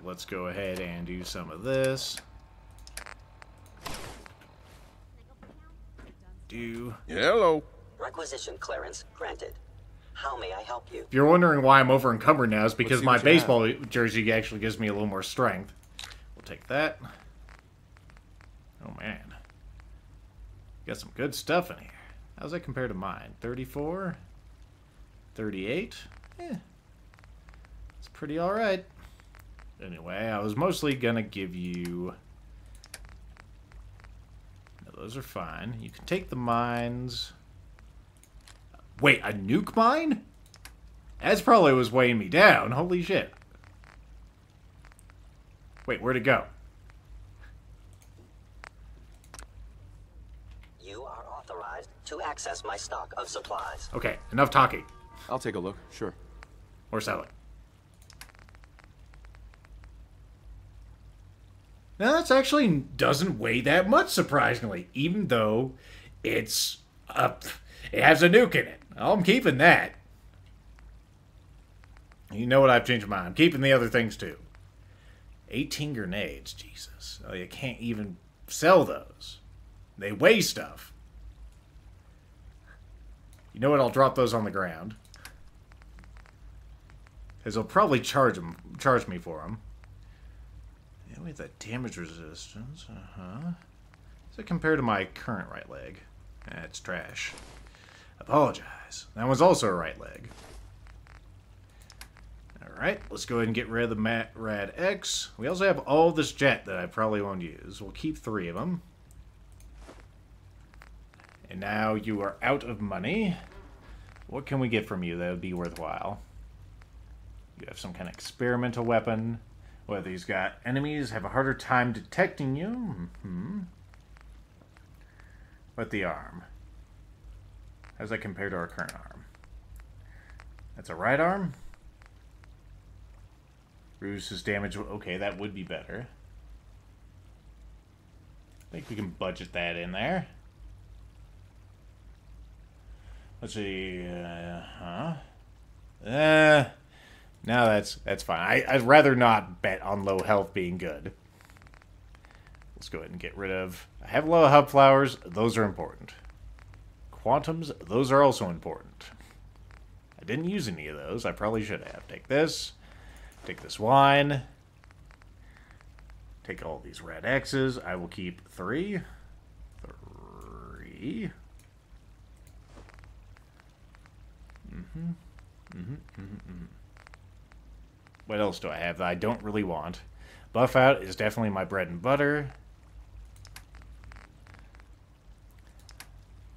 let's go ahead and do some of this. Hello. Requisition clearance granted. How may I help you? If you're wondering why I'm over encumbered now, it's because my what you baseball jersey actually gives me a little more strength. We'll take that. Oh man. Got some good stuff in here. How's that compared to mine? 34? 38? Eh. It's pretty alright. Anyway, I was mostly gonna give you... No, those are fine. You can take the mines... Wait, a nuke mine? That's probably was weighing me down. Holy shit. Wait, where'd it go? You are authorized to access my stock of supplies. Okay, enough talking. I'll take a look. Sure. Or sell it. Now, that's actually doesn't weigh that much, surprisingly. Even though it's... it has a nuke in it. I'm keeping that. You know what? I've changed my mind. I'm keeping the other things, too. 18 grenades. Jesus. Oh, you can't even sell those. They weigh stuff. You know what? I'll drop those on the ground. Because they'll probably charge me for them. Yeah, we have that damage resistance. Does it compare to my current right leg? It's trash. Apologize. That one's also a right leg. Alright, let's go ahead and get rid of the Rad X. We also have all this jet that I probably won't use. We'll keep 3 of them. And now you are out of money. What can we get from you that would be worthwhile? You have some kind of experimental weapon. Whether these got enemies have a harder time detecting you. But the arm. How does that compare to our current arm? That's a right arm? Reduces damage. Okay, that would be better. I think we can budget that in there. Let's see. No, that's fine. I'd rather not bet on low health being good. Let's go ahead and get rid of... I have low hub flowers. Those are important. Quantums, those are also important. I didn't use any of those. I probably should have. Take this. Take this wine. Take all these red X's. I will keep 3. 3. What else do I have that I don't really want? Buff out is definitely my bread and butter.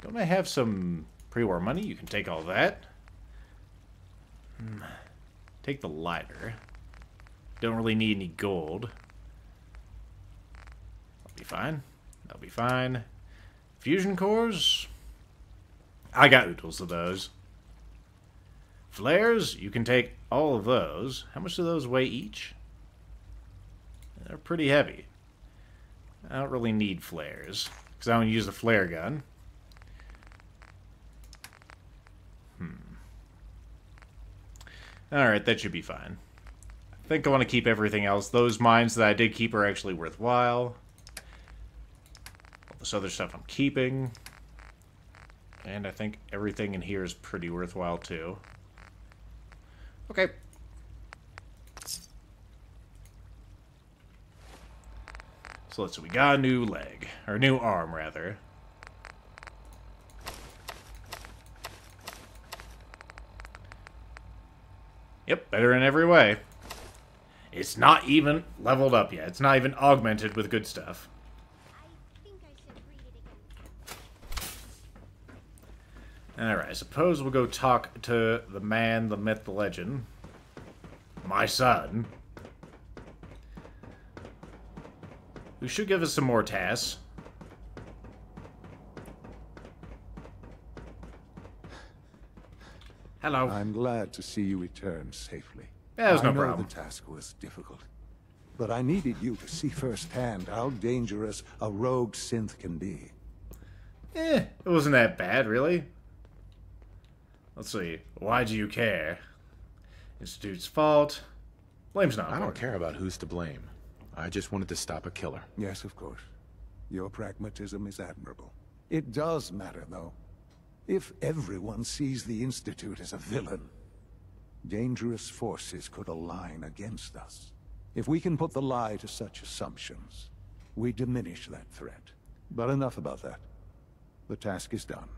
Don't I have some pre-war money? You can take all that. Take the lighter. Don't really need any gold. That'll be fine. That'll be fine. Fusion cores? I got oodles of those. Flares? You can take all of those. How much do those weigh each? They're pretty heavy. I don't really need flares, because I don't use the flare gun. Alright, that should be fine. I think I want to keep everything else. Those mines that I did keep are actually worthwhile. All this other stuff I'm keeping. And I think everything in here is pretty worthwhile too. Okay. So let's see, we got a new leg. Or new arm, rather. Yep, better in every way. It's not even leveled up yet. It's not even augmented with good stuff. Alright, I suppose we'll go talk to the man, the myth, the legend. My son. Who should give us some more tasks. Hello. I'm glad to see you return safely. Yeah, there's no I know problem. the task was difficult, but I needed you to see firsthand how dangerous a rogue synth can be. It wasn't that bad, really. Let's see. Why do you care? Institute's fault. Blame's not I don't important. care about who's to blame. I just wanted to stop a killer. Yes, of course. Your pragmatism is admirable. It does matter, though. If everyone sees the Institute as a villain, dangerous forces could align against us. If we can put the lie to such assumptions, we diminish that threat. But enough about that. The task is done.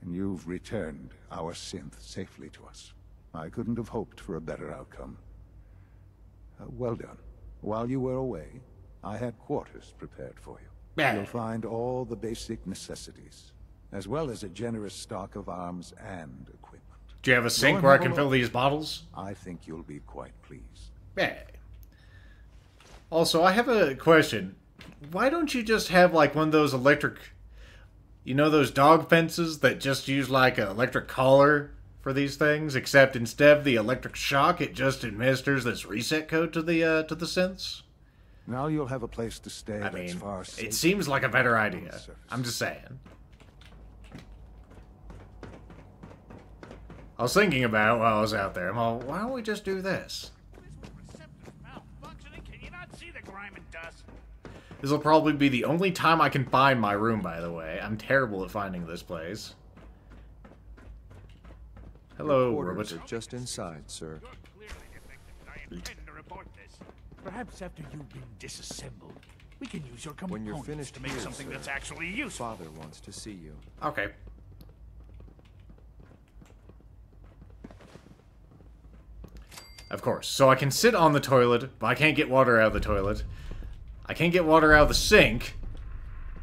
And you've returned our synth safely to us. I couldn't have hoped for a better outcome. Well done. While you were away, I had quarters prepared for you. Yeah. You'll find all the basic necessities, as well as a generous stock of arms and equipment. Do you have a sink and where I have a can fill look. these bottles? I think you'll be quite pleased. Yeah. Also, I have a question. Why don't you just have, like, one of those electric... You know those dog fences that just use, like, an electric collar for these things? Except instead of the electric shock, it just administers this reset code to the synths? Now you'll have a place to stay I that's mean, far it safer seems like a better than on the idea. surface. I'm just saying. I was thinking about it while I was out there. I'm all, why don't we just do this? Can you not see the grime and dust? This will probably be the only time I can find my room, by the way. I'm terrible at finding this place. Hello, Quarters robot. are just inside, sir. You're clearly defective. I intend to report this. Perhaps after you've been disassembled, we can use your When components you're finished to make here, something sir, that's actually useful. Father wants to see you. Okay. Of course. So I can sit on the toilet, but I can't get water out of the toilet. I can't get water out of the sink.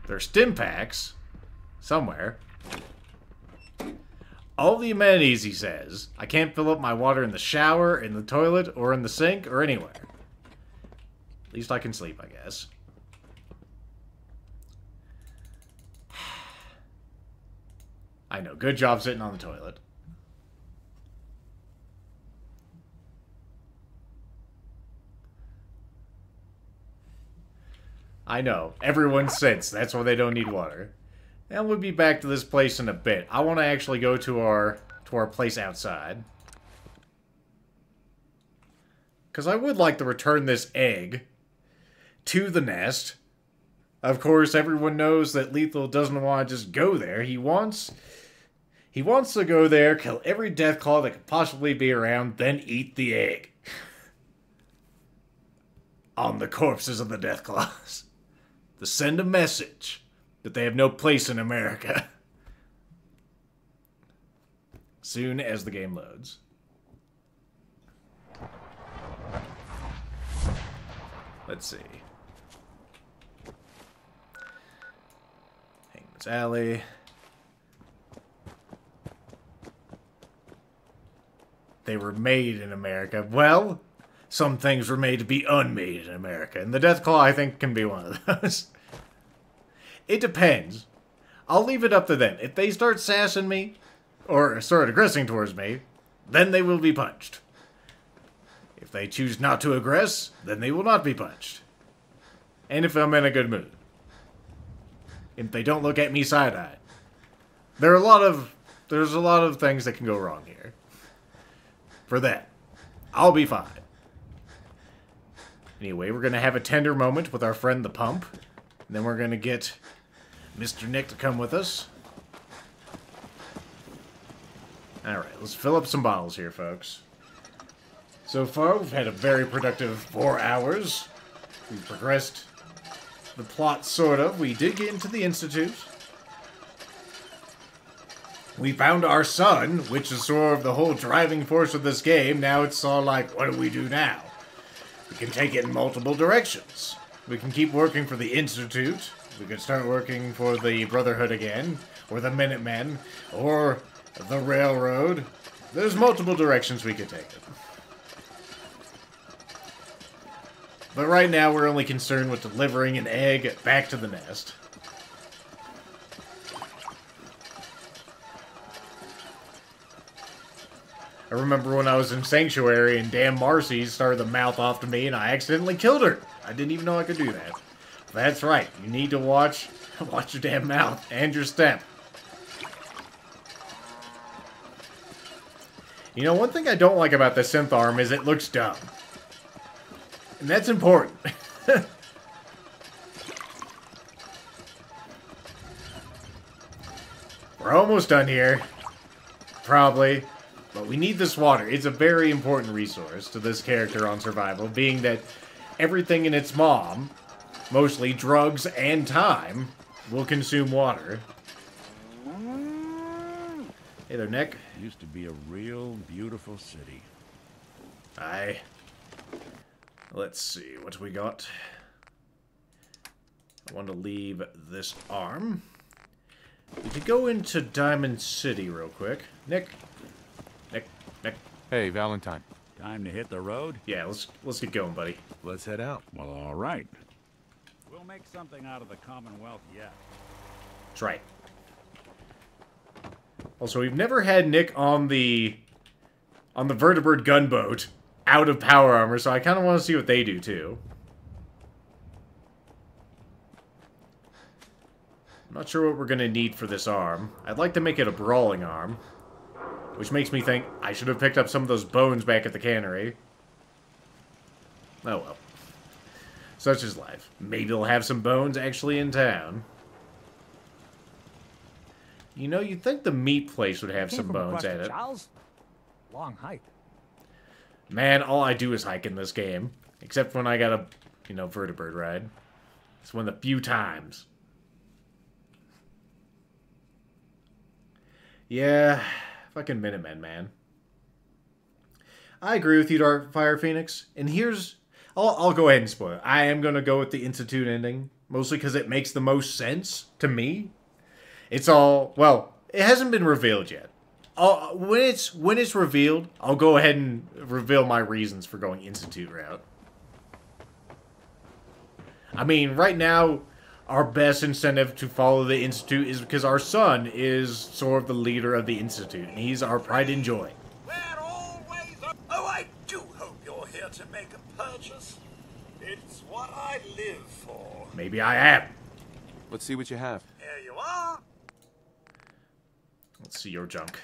There's stim packs. Somewhere. All the amenities, he says. I can't fill up my water in the shower, in the toilet, or in the sink, or anywhere. At least I can sleep, I guess. I know. Good job sitting on the toilet. I know. Everyone sits. That's why they don't need water. And we'll be back to this place in a bit. I want to actually go to our place outside. Because I would like to return this egg to the nest. Of course, everyone knows that Lethal doesn't want to just go there. He wants to go there, kill every deathclaw that could possibly be around, then eat the egg. On the corpses of the deathclaws. To send a message that they have no place in America. Soon as the game loads. Let's see. Hangman's Alley. They were made in America. Well, some things were made to be unmade in America. And the Deathclaw, I think, can be one of those. It depends. I'll leave it up to them. If they start sassing me, or start aggressing towards me, then they will be punched. If they choose not to aggress, then they will not be punched. And if I'm in a good mood. If they don't look at me side-eyed. There's a lot of things that can go wrong here. For that, I'll be fine. Anyway, we're going to have a tender moment with our friend the Pump. And then we're going to get Mr. Nick to come with us. Alright, let's fill up some bottles here, folks. So far, we've had a very productive 4 hours. We've progressed the plot, sort of. We did get into the Institute. We found our son, which is sort of the whole driving force of this game. Now it's all like, what do we do now? We can take it in multiple directions. We can keep working for the Institute. We can start working for the Brotherhood again. Or the Minutemen. Or the Railroad. There's multiple directions we could take it. But right now we're only concerned with delivering an egg back to the nest. I remember when I was in Sanctuary and damn Marcy started to mouth off to me and I accidentally killed her. I didn't even know I could do that. That's right. You need to watch your damn mouth and your step. You know, one thing I don't like about the synth arm is it looks dumb. And that's important. We're almost done here. Probably. But we need this water. It's a very important resource to this character on survival, being that everything in its mom, mostly drugs and time, will consume water. Hey there, Nick. Used to be a real beautiful city. Aye. Let's see what we got. I want to leave this arm. We could go into Diamond City real quick. Nick. Nick. Hey, Valentine. Time to hit the road? Yeah, let's get going, buddy. Let's head out. Well, all right. We'll make something out of the Commonwealth yet. That's right. Also, we've never had Nick on the vertebrate gunboat out of power armor, so I kind of want to see what they do too. I'm not sure what we're going to need for this arm. I'd like to make it a brawling arm, which makes me think I should have picked up some of those bones back at the cannery. Oh well. Such is life. Maybe they'll have some bones actually in town. You know, you'd think the meat place would have some bones at it. Charles? Long hike. Man, all I do is hike in this game. Except when I got a, vertebrate ride. It's one of the few times. Yeah, fucking Minutemen, man. I agree with you, Dark Fire Phoenix. And here's... I'll go ahead and spoil it. I am going to go with the Institute ending. Mostly because it makes the most sense to me. It's all... Well, it hasn't been revealed yet. When it's revealed, I'll go ahead and reveal my reasons for going Institute route. I mean, right now, our best incentive to follow the Institute is because our son is sort of the leader of the Institute, and he's our pride and joy. We're always... Oh, I do hope you're here to make a purchase. It's what I live for. Maybe I am. Let's see what you have. Here you are. Let's see your junk.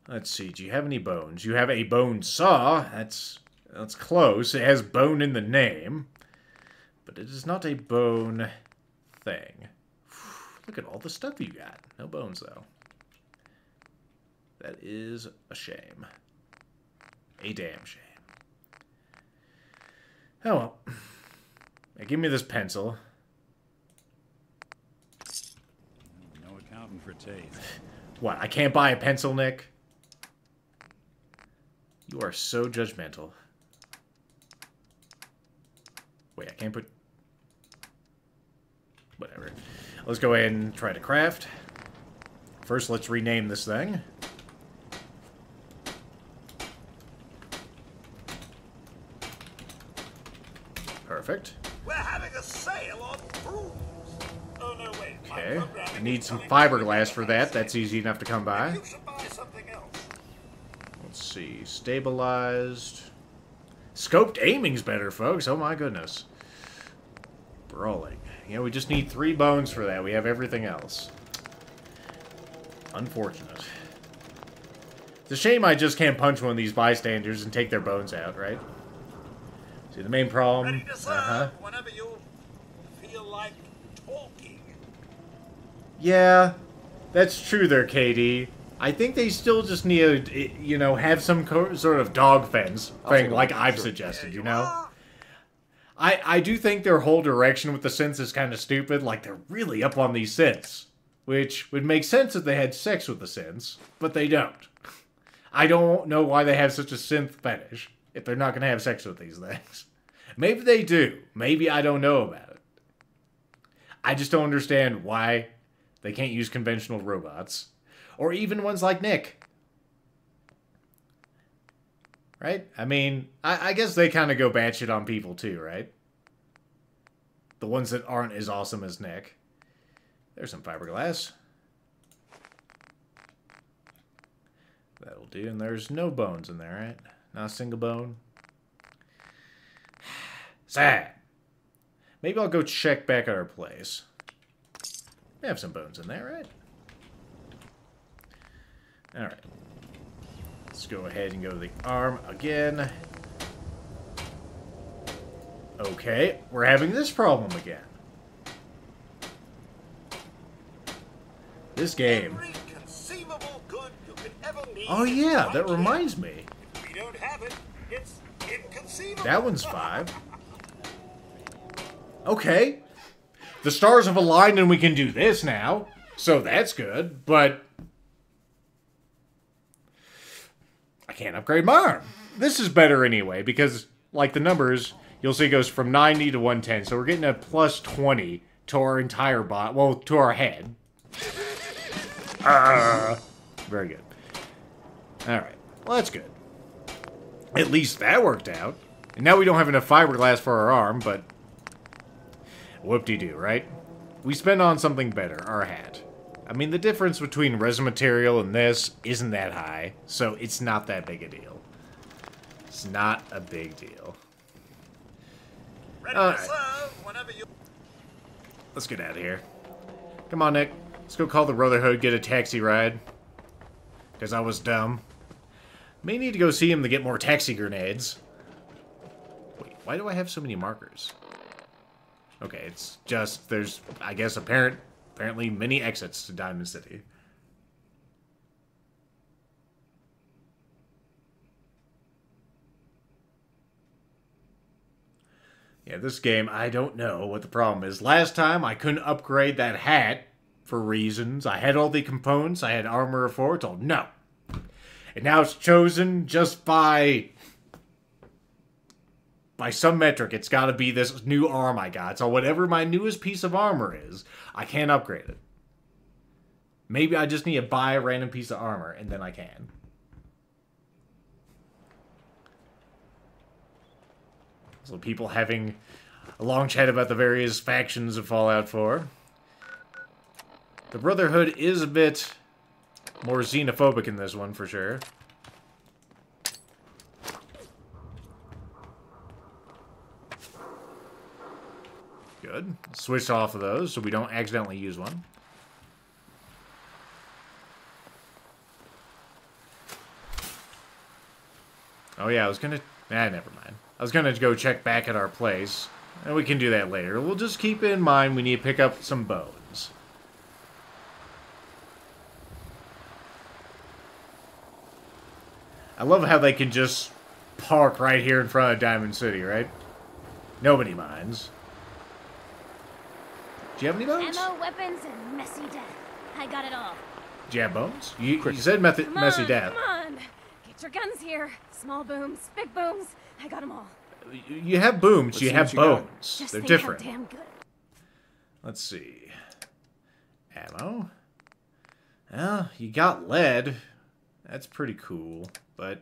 Let's see, do you have any bones? You have a bone saw. That's close. It has bone in the name. But it is not a bone thing. Look at all the stuff you got. No bones, though. That is a shame. A damn shame. Oh well. Now, give me this pencil. No accounting for taste. What, I can't buy a pencil, Nick? You are so judgmental. Wait, I can't put... Whatever. Let's go ahead and try to craft. First, let's rename this thing. Perfect. We're having a sale on brooms. Oh, no, wait. Okay. I need some fiberglass for that. That's easy enough to come by. You should buy something else. Let's see. Stabilized. Scoped aiming's better, folks. Oh my goodness. Brawling. Yeah, we just need 3 bones for that. We have everything else. Unfortunate. It's a shame I just can't punch one of these bystanders and take their bones out, right? See, the main problem... Ready to serve whenever you feel like talking. Yeah, that's true there, KD. I think they still just need to, have some sort of dog fence thing like I've suggested, you know? I do think their whole direction with the synths is kind of stupid. Like, they're really up on these synths. Which would make sense if they had sex with the synths, but they don't. I don't know why they have such a synth fetish if they're not going to have sex with these things. Maybe they do. Maybe I don't know about it. I just don't understand why they can't use conventional robots. Or even ones like Nick. Right? I mean, I guess they kind of go batshit on people too, right? The ones that aren't as awesome as Nick. There's some fiberglass. That'll do. And there's no bones in there, right? Not a single bone. Sad. Maybe I'll go check back at our place. We have some bones in there, right? Alright. Let's go ahead and go to the arm again. Okay, we're having this problem again. This game. Every conceivable good you could ever need Oh is yeah, right that here. reminds me. If we don't have it, it's inconceivable. That one's 5. Okay. The stars have aligned and we can do this now. So that's good, but I can't upgrade my arm. This is better anyway, because like the numbers, you'll see it goes from 90 to 110. So we're getting a plus 20 to our entire bot, well, to our head. Very good. Alright, well that's good. At least that worked out. And now we don't have enough fiberglass for our arm, but whoop-de-doo, right? We spend on something better, our hat. I mean, the difference between resin material and this isn't that high, so it's not that big a deal. It's not a big deal. Ready Alright. to serve whenever you... Let's get out of here. Come on, Nick. Let's go call the Brotherhood, get a taxi ride. Because I was dumb. May need to go see him to get more taxi grenades. Wait, why do I have so many markers? Okay, it's just, there's, I guess, apparently many exits to Diamond City. Yeah, this game, I don't know what the problem is. Last time, I couldn't upgrade that hat for reasons. I had all the components, I had armor of 4, told no. And now it's chosen just by some metric. It's got to be this new arm I got. So whatever my newest piece of armor is, I can't upgrade it. Maybe I just need to buy a random piece of armor, and then I can. So people having a long chat about the various factions of Fallout 4. The Brotherhood is a bit more xenophobic in this one, for sure. Good. Switch off of those so we don't accidentally use one. Oh yeah, I was gonna... Nah, never mind. I was gonna go check back at our place. And we can do that later. We'll just keep in mind we need to pick up some bones. I love how they can just park right here in front of Diamond City, right? Nobody minds. Do you have any bones? Ammo, weapons, and messy death. I got it all. Do you have bones? You said messy death. Come on. Get your guns here. Small booms, big booms. I got them all. You have booms, Let's you see have what you got. bones. Just They're think different. how damn good. Let's see. Ammo. Well, you got lead. That's pretty cool. But,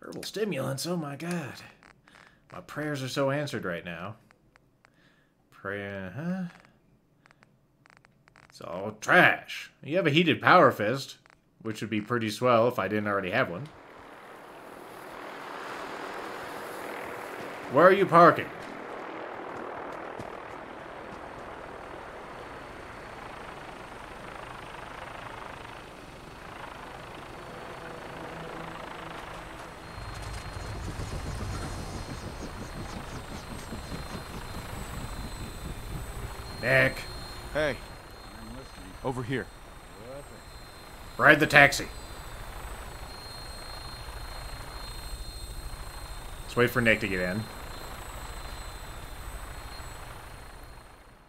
herbal stimulants, oh my god. My prayers are so answered right now. Prayer, huh? It's all trash. You have a heated power fist, which would be pretty swell if I didn't already have one. Where are you parking? Nick, Hey. Over here. ride the taxi. Let's wait for Nick to get in.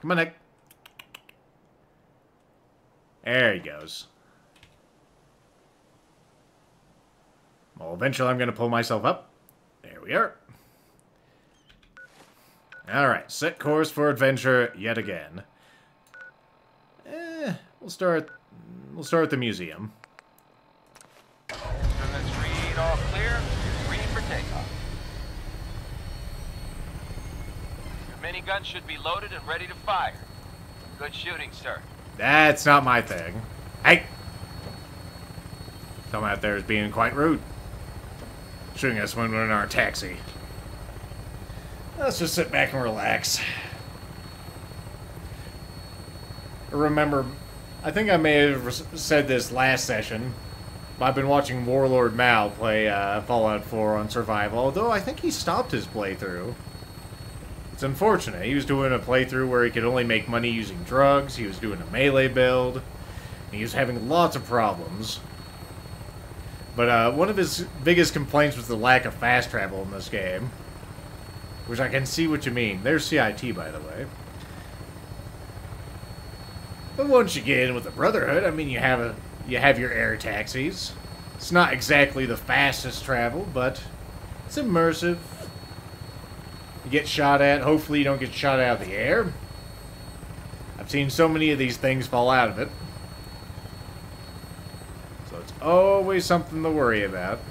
Come on, Nick. There he goes. Well, eventually I'm going to pull myself up. There we are. Alright, set course for adventure yet again. We'll start at the museum. Instruments read all clear. Green for takeoff. Your minigun should be loaded and ready to fire. Good shooting, sir. That's not my thing. Hey! Someone out there is being quite rude. Shooting us when we're in our taxi. Let's just sit back and relax. Remember, I think I may have said this last session, but I've been watching Warlord Mal play Fallout 4 on Survival, although I think he stopped his playthrough. It's unfortunate. He was doing a playthrough where he could only make money using drugs. He was doing a melee build. He was having lots of problems. But one of his biggest complaints was the lack of fast travel in this game. Which I can see what you mean. There's CIT, by the way. But once you get in with the Brotherhood, I mean, you have your air taxis. It's not exactly the fastest travel, but it's immersive. You get shot at. Hopefully you don't get shot out of the air. I've seen so many of these things fall out of it. So it's always something to worry about.